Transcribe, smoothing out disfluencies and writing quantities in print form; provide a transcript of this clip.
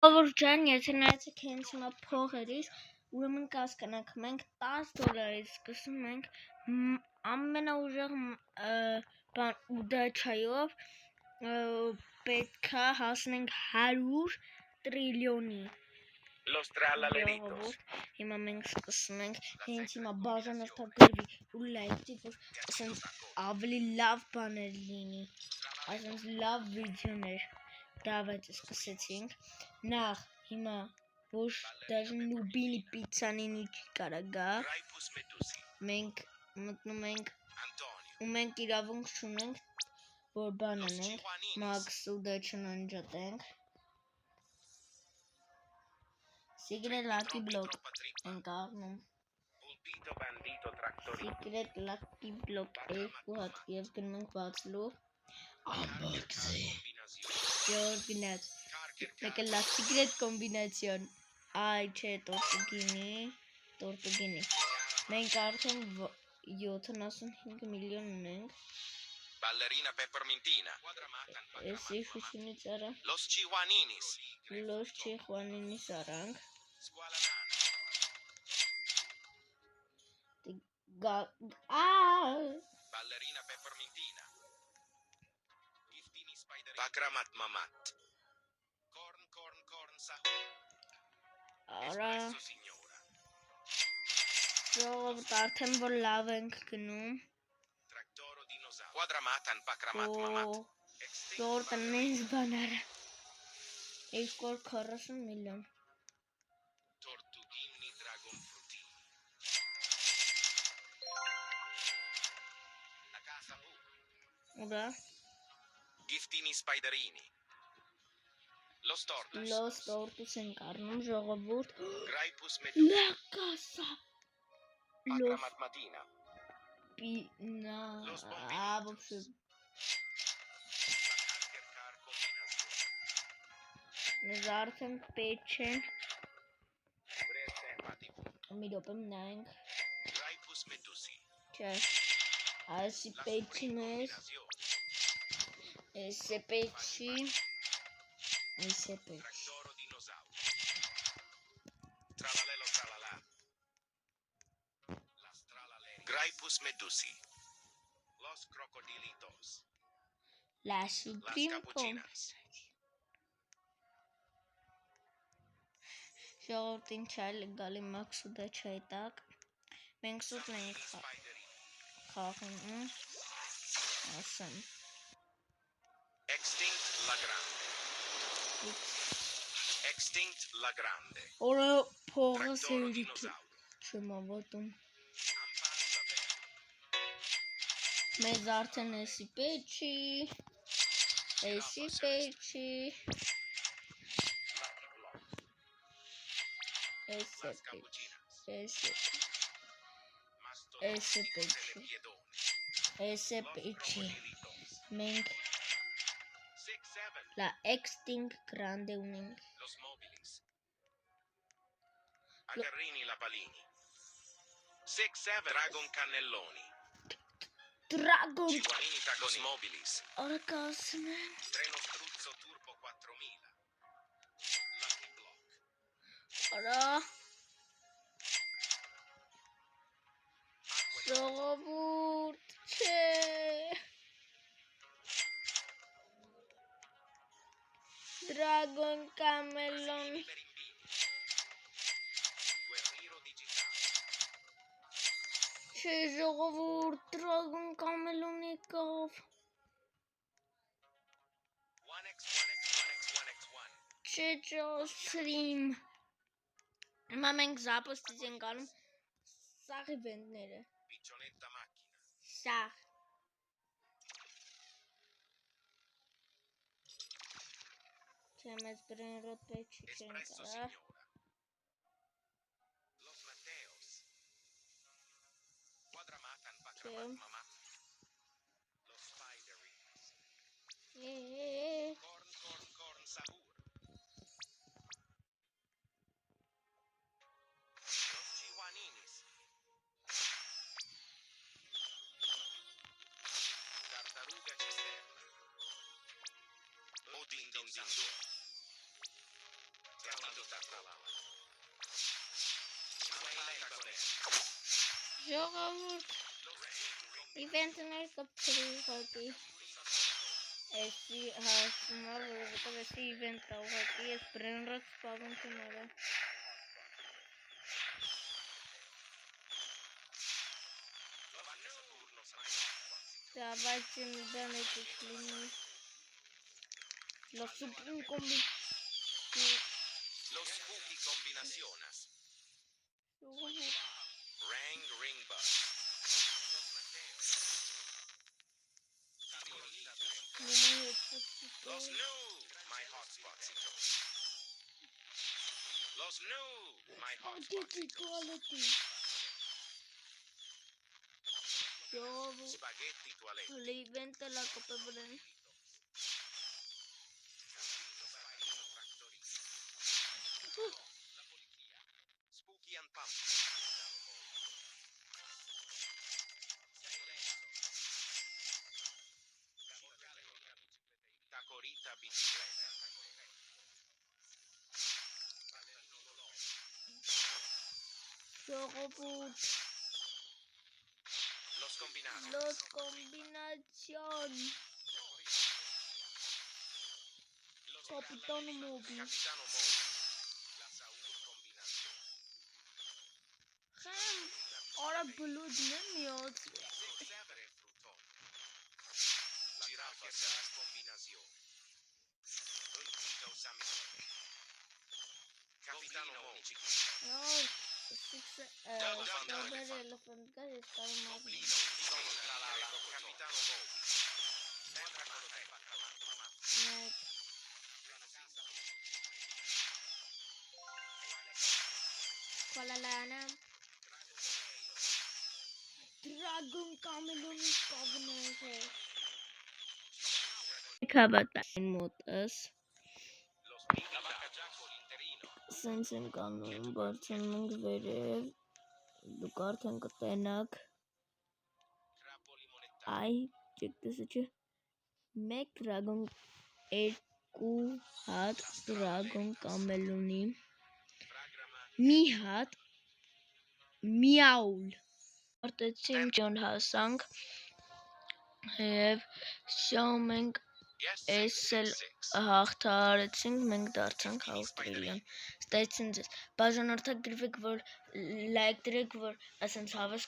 Ջան, եթե նայեցեք հենց հիմա փողերից, ուրեմն կասկանանք, մենք $10 սկսում ենք ամենաուժեղ ուդաչայով պետքա հասնենք 100 տրիլիոնի։ Հիմա մենք սկսում ենք, հենց հիմա բաժանորդագրվի ու լայքի, որ ասենց ավելի լավ բաներ լինի, ասենց լավ վիդեոներ։ Давайте սկսեցինք։ Նախ հիմա ոչ даже նուբինի պիցանինի չի կարա գա։ Մենք մտնում ենք ու մենք իրավունք չունենք, որ բան անենք, Մաքս ուդաչն անջատենք։ Secret Lucky Block ենք առնում։ Secret Lucky Block 2 հատ և գնում ենք բացլու։ Unboxing։ Ժողովուրդ գնաց։ Մեկը լավ secret կոմբինացիոն։ Այ չէ, տորտուգինի։ Մենք արդեն 75 միլիոն ունենք։ Ballerina peppermintina. Ես իշխությունից արա։ Los Chihuaninis. Los Chihuaninis արանք։ Ballerina peppermintina. Giftini spider. Pakramat mamat. Corn sahur. Արա։ Ժողովուրդ արդեն որ լավ ենք գնում։ Tractoro dinosaur. Quadramatan pakramat mamat. Ժողովուրդ նենց բան արա։ 240 միլիոն։ Tortughini dragon frutti. La casa bu. Ուրա։ Giftini spiderini. Los tortus ենք առնում ժողովուրդ։ Graipus medusa. La casa. Pakramat matina. Pina. Вообще. Մեզ արդեն պետք են։ Մի րոպե մնանք։ Graipus medusi. Չէ։ Այսի պետք չի մեզ։ Էսե պետք չի։ Էսե պետք։ Tractoro dinosaur. Tralalelo tralala. Las tralaleri. Graipus medusi. Los crocodilitos. La Las Supreme capuchinas. Ժողովուրդ ինչ այլ գալի Մաքս ուդաչայի տակ։ Մենք սուտն ենք խաղում։ Ասեմ։ Extinct la grande. Extinct la grande. Օրա փողը Tractoro սերիք dinosaur. չեմ ավատում։ Ampanza verde. Մեզ արդեն էսի պետք չի։ Էսի պետք չի։ Էսի Las պետք չի։ capuchinas. Էսի Mastodonti պետք delle չի։ piedone. Էսի Los պետք չի։ crocodilitos. Մենք 6-7. La Extinct Grande ունենք։ Los mobilis. Agarrini la palini. 6-7. Dragon cannelloni. Dragon Chihuanini los mobilis. Orgasmen Treno struzzo turbo 4000. Lucky block. Ora Ժողովուրդ չէ Dragon Camelon Guerriero digitale. Չէ ժողովուրդ Dragon Camelon եկավ 1x1x1x1x1. Չէ ջոսրիմ Հիմա մենք զապոստից ենք անում Սաղի վենտները Piccionetta macchina. Սաղ Չէ մեզ բրեն ռոտ պետք չի չեն Espresso կարա signora. Los Mateos. Quadramatan pakramat mamat. Los Spiderings. Corn sahur. Los Chihuaninis. Tartaruga cisterna. Odin din din. Ժողովուրդ իվենտներ կպցրի ուղղակի էսի հասումա, որովհետև էսի իվենտ է ուղղակի ես բրենրած սպավում չեմ արա Давайте мне данные шлемы. Los super combi. Los spooky combinaciones. Rang ring bus. Los new my hotspot. Los new my hotspot. Spaghetti toilette. L'evento la copa bren. Spooky and pumpkin. Tacorita bicicleta. Ժողովուրդ Los combinados. Los combinación. Capitano Moby. Capitano Moby. La Saur combinación. Hem ora blood nemiot. Severe fruton. La Giraffa será combinación. Un Tito Sammy. Capitano Moby. No, strawberry elephant guy is coming out. Capitano Moby. Sempre con te. Next. Qual è l'ana? Dragon Camelon is covenant. Kabatan motors. La vacca giacco l'interino. Sense canon բարձրանում վերև դուք արդեն կտենաք Crabbo limonetta. այ ճեկտեսը չէ մեկ դրագոն երկու հատ դրագոն կամելունի Fragrama. մի հատ միաուլ արտեցիմ ճոն հասանք և շոու մենք Yes. Էս էլ հաղթարեցինք, մենք դարձանք 100 տրիլիոն ստացին ձեզ բաժանորդագրվեք, որ լայք դրեք, որ ասենց հավես